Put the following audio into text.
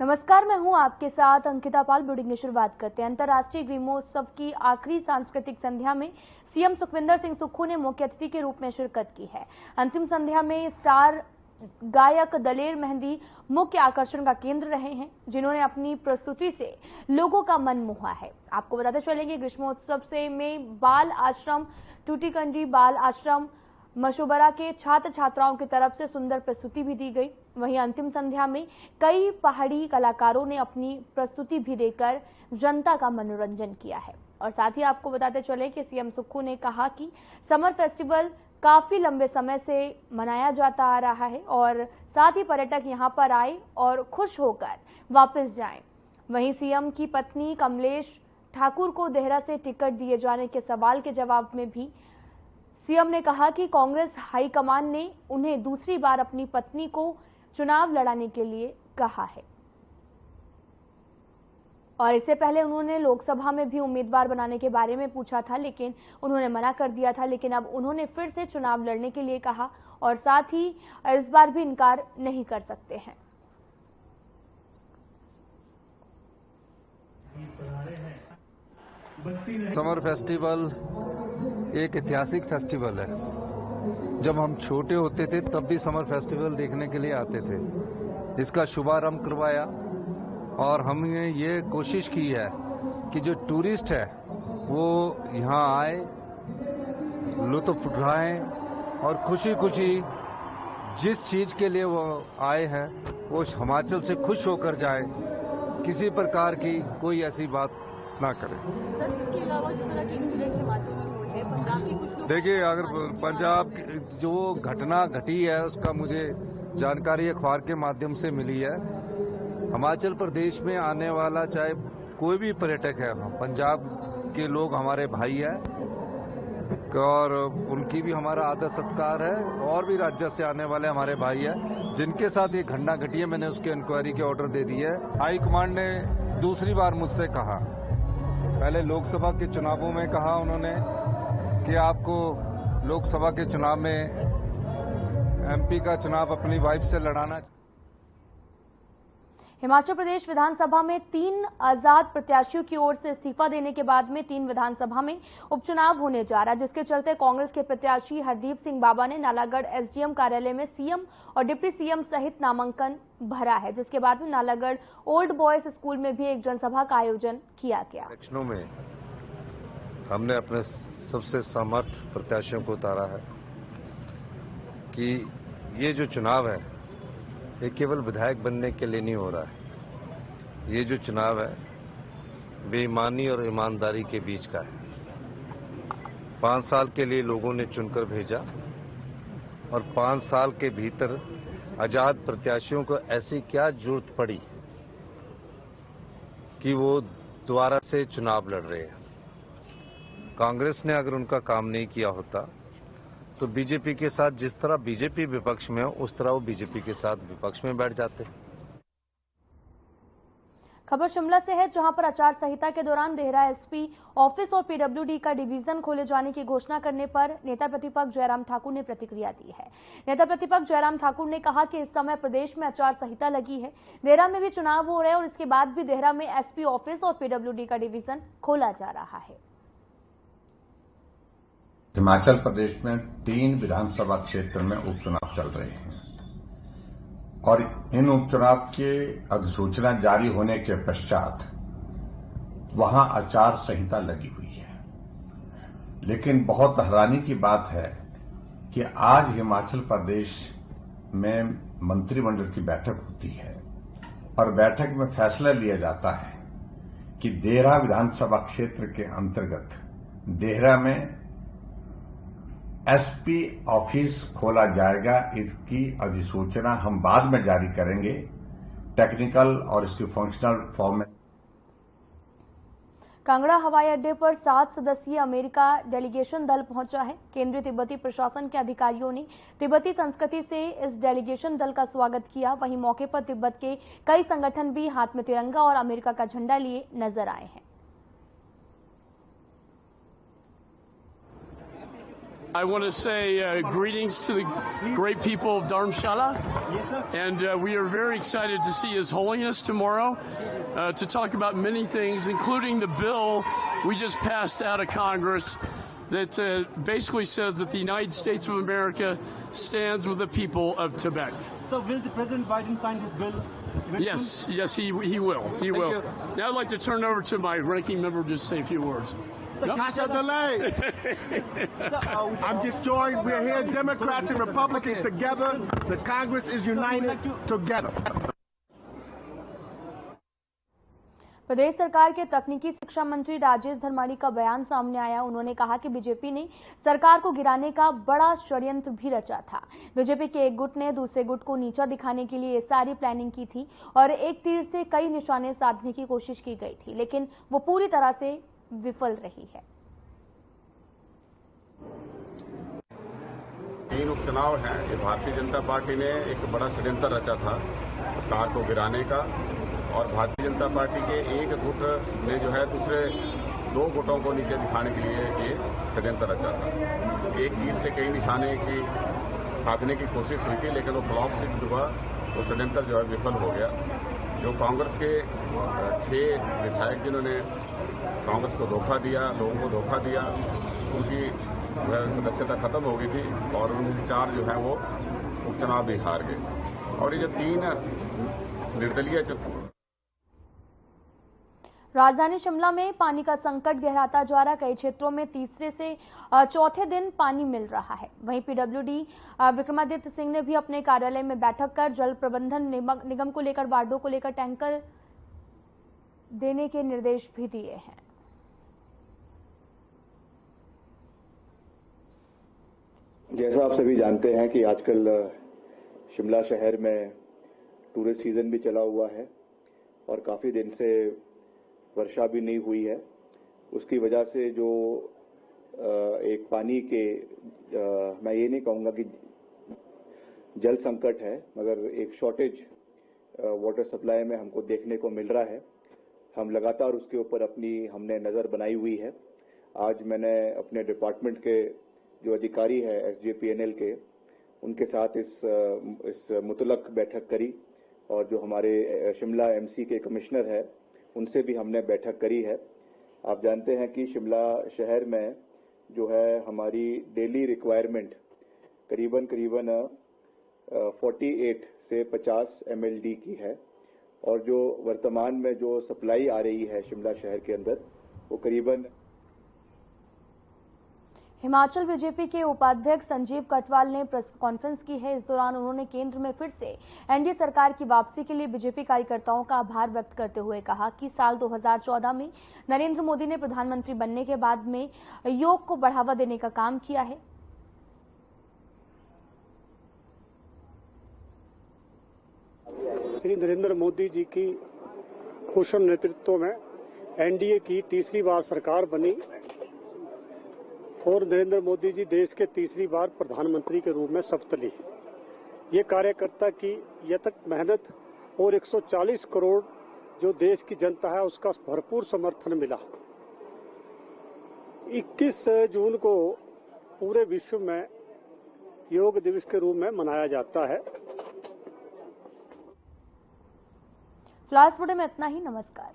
नमस्कार, मैं हूं आपके साथ अंकिता पाल। ब्रीडिंग की शुरुआत करते हैं। अंतर्राष्ट्रीय ग्रीमोत्सव की आखिरी सांस्कृतिक संध्या में सीएम सुखविंदर सिंह सुक्खू ने मुख्य अतिथि के रूप में शिरकत की है। अंतिम संध्या में स्टार गायक दलेर मेहंदी मुख्य आकर्षण का केंद्र रहे हैं, जिन्होंने अपनी प्रस्तुति से लोगों का मन मोहा है। आपको बताते चलेंगे, ग्रीष्मोत्सव से में बाल आश्रम टूटीकंडी बाल आश्रम मशोबरा के छात्र छात्राओं की तरफ से सुंदर प्रस्तुति भी दी गई। वहीं अंतिम संध्या में कई पहाड़ी कलाकारों ने अपनी प्रस्तुति भी देकर जनता का मनोरंजन किया है। और साथ ही आपको बताते चले कि सीएम सुक्खू ने कहा कि समर फेस्टिवल काफी लंबे समय से मनाया जाता आ रहा है और साथ ही पर्यटक यहां पर आए और खुश होकर वापस जाएं। वहीं सीएम की पत्नी कमलेश ठाकुर को देहरा से टिकट दिए जाने के सवाल के जवाब में भी सीएम ने कहा कि कांग्रेस हाईकमान ने उन्हें दूसरी बार अपनी पत्नी को चुनाव लड़ाने के लिए कहा है। और इससे पहले उन्होंने लोकसभा में भी उम्मीदवार बनाने के बारे में पूछा था, लेकिन उन्होंने मना कर दिया था। लेकिन अब उन्होंने फिर से चुनाव लड़ने के लिए कहा और साथ ही इस बार भी इनकार नहीं कर सकते हैं। समर फेस्टिवल एक ऐतिहासिक फेस्टिवल है। जब हम छोटे होते थे तब भी समर फेस्टिवल देखने के लिए आते थे। इसका शुभारंभ करवाया और हमने ये कोशिश की है कि जो टूरिस्ट है वो यहाँ आए, लुत्फ उठाएं और खुशी खुशी जिस चीज के लिए वो आए हैं वो हिमाचल से खुश होकर जाए। किसी प्रकार की कोई ऐसी बात ना करें। सर, इसके अलावा जिस तरह की इंसिडेंट हिमाचल में हुई है, पंजाब के कुछ लोग, देखिए, अगर पंजाब जो घटना घटी है उसका मुझे जानकारी अखबार के माध्यम से मिली है। हिमाचल प्रदेश में आने वाला चाहे कोई भी पर्यटक है, पंजाब के लोग हमारे भाई है और उनकी भी हमारा आदर सत्कार है। और भी राज्य से आने वाले हमारे भाई है जिनके साथ ये घटना घटी है, मैंने उसके इंक्वायरी के ऑर्डर दे दिए है। हाईकमांड ने दूसरी बार मुझसे कहा, पहले लोकसभा के चुनावों में कहा उन्होंने कि आपको लोकसभा के चुनाव में एमपी का चुनाव अपनी वाइफ से लड़ाना। हिमाचल प्रदेश विधानसभा में 3 आजाद प्रत्याशियों की ओर से इस्तीफा देने के बाद में 3 विधानसभा में उपचुनाव होने जा रहा है, जिसके चलते कांग्रेस के प्रत्याशी हरदीप सिंह बाबा ने नालागढ़ एसडीएम कार्यालय में सीएम और डिप्टी सीएम सहित नामांकन भरा है, जिसके बाद में नालागढ़ ओल्ड बॉयज स्कूल में भी एक जनसभा का आयोजन किया गया। इलेक्शनों में हमने अपने सबसे समर्थ प्रत्याशियों को उतारा है कि ये जो चुनाव है ये केवल विधायक बनने के लिए नहीं हो रहा है। ये जो चुनाव है बेईमानी और ईमानदारी के बीच का है। 5 साल के लिए लोगों ने चुनकर भेजा और 5 साल के भीतर आजाद प्रत्याशियों को ऐसी क्या जरूरत पड़ी कि वो दोबारा से चुनाव लड़ रहे हैं। कांग्रेस ने अगर उनका काम नहीं किया होता तो बीजेपी के साथ, जिस तरह बीजेपी विपक्ष में हो उस तरह वो बीजेपी के साथ विपक्ष में बैठ जाते। खबर शिमला से है, जहां पर आचार संहिता के दौरान देहरा एसपी ऑफिस और पीडब्ल्यूडी का डिवीजन खोले जाने की घोषणा करने पर नेता प्रतिपक्ष जयराम ठाकुर ने प्रतिक्रिया दी है। नेता प्रतिपक्ष जयराम ठाकुर ने कहा कि इस समय प्रदेश में आचार संहिता लगी है, देहरा में भी चुनाव हो रहे हैं और इसके बाद भी देहरा में एसपी ऑफिस और पीडब्ल्यूडी का डिवीजन खोला जा रहा है। हिमाचल प्रदेश में 3 विधानसभा क्षेत्र में उपचुनाव चल रहे हैं और इन उपचुनाव के अधिसूचना जारी होने के पश्चात वहां आचार संहिता लगी हुई है। लेकिन बहुत हैरानी की बात है कि आज हिमाचल प्रदेश में मंत्रिमंडल की बैठक होती है और बैठक में फैसला लिया जाता है कि देहरा विधानसभा क्षेत्र के अंतर्गत देहरा में एसपी ऑफिस खोला जाएगा। इसकी अधिसूचना हम बाद में जारी करेंगे। टेक्निकल और इसकी फंक्शनल फॉर्मेट। कांगड़ा हवाई अड्डे पर 7 सदस्यीय अमेरिका डेलीगेशन दल पहुंचा है। केंद्रीय तिब्बती प्रशासन के अधिकारियों ने तिब्बती संस्कृति से इस डेलीगेशन दल का स्वागत किया। वहीं मौके पर तिब्बत के कई संगठन भी हाथ में तिरंगा और अमेरिका का झंडा लिए नजर आए हैं। I want to say greetings to the great people of Dharamshala, and we are very excited to see His Holiness tomorrow to talk about many things, including the bill we just passed out of Congress that basically says that the United States of America stands with the people of Tibet. So will the President Biden sign this bill? Yes, he will. He will. Now I'd like to turn it over to my ranking member to say a few words. Tasha delay. I'm just joined. We're here, Democrats and Republicans together. The Congress is united together. प्रदेश सरकार के तकनीकी शिक्षा मंत्री राजेश धर्माणी का बयान सामने आया। उन्होंने कहा कि बीजेपी ने सरकार को गिराने का बड़ा षड्यंत्र भी रचा था। बीजेपी के एक गुट ने दूसरे गुट को नीचा दिखाने के लिए ये सारी प्लानिंग की थी और एक तीर से कई निशाने साधने की कोशिश की गई थी, लेकिन वो पूरी तरह से विफल रही है। तीन उपचुनाव हैं। ये भारतीय जनता पार्टी ने एक बड़ा षड्यंत्र रचा था सरकार को गिराने का, और भारतीय जनता पार्टी के एक गुट ने जो है दूसरे दो गुटों को नीचे दिखाने के लिए ये षड्यंत्र रचा था। एक तीर से कई निशाने की साधने की कोशिश हुई थी, लेकिन वो फ्लॉप सिद्ध हुआ। वो षड्यंत्र जो है विफल हो गया। जो कांग्रेस के 6 विधायक जिन्होंने कांग्रेस को धोखा दिया, लोगों को धोखा दिया, उनकी सदस्यता खत्म हो गई थी और उनके 4 जो है वो उपचुनाव भी हार गए। और ये जो 3 निर्दलीय राजधानी शिमला में पानी का संकट गहराता जा रहा। कई क्षेत्रों में तीसरे से चौथे दिन पानी मिल रहा है। वहीं पीडब्ल्यूडी विक्रमादित्य सिंह ने भी अपने कार्यालय में बैठक कर जल प्रबंधन निगम को लेकर वार्डों को लेकर टैंकर देने के निर्देश भी दिए हैं। जैसा आप सभी जानते हैं कि आजकल शिमला शहर में टूरिस्ट सीजन भी चला हुआ है और काफी दिन से वर्षा भी नहीं हुई है। उसकी वजह से जो एक पानी के मैं ये नहीं कहूँगा कि जल संकट है, मगर एक शॉर्टेज वाटर सप्लाई में हमको देखने को मिल रहा है। हम लगातार उसके ऊपर हमने नज़र बनाई हुई है। आज मैंने अपने डिपार्टमेंट के जो अधिकारी है SJPNL के, उनके साथ इस मुतलक बैठक करी और जो हमारे शिमला MC के कमिश्नर है उनसे भी हमने बैठक करी है। आप जानते हैं कि शिमला शहर में जो है हमारी डेली रिक्वायरमेंट करीबन 48 से 50 MLD की है और जो वर्तमान में जो सप्लाई आ रही है शिमला शहर के अंदर वो करीबन। हिमाचल बीजेपी के उपाध्यक्ष संजीव कटवाल ने प्रेस कॉन्फ्रेंस की है। इस दौरान उन्होंने केंद्र में फिर से एनडीए सरकार की वापसी के लिए बीजेपी कार्यकर्ताओं का आभार व्यक्त करते हुए कहा कि साल 2014 में नरेंद्र मोदी ने प्रधानमंत्री बनने के बाद में योग को बढ़ावा देने का काम किया है। श्री नरेंद्र मोदी जी की कुशल नेतृत्व में एनडीए की तीसरी बार सरकार बनी और नरेंद्र मोदी जी देश के तीसरी बार प्रधानमंत्री के रूप में शपथ ली। ये कार्यकर्ता की यथक मेहनत और 140 करोड़ जो देश की जनता है उसका भरपूर समर्थन मिला। 21 जून को पूरे विश्व में योग दिवस के रूप में मनाया जाता है। फ्लास में इतना ही। नमस्कार।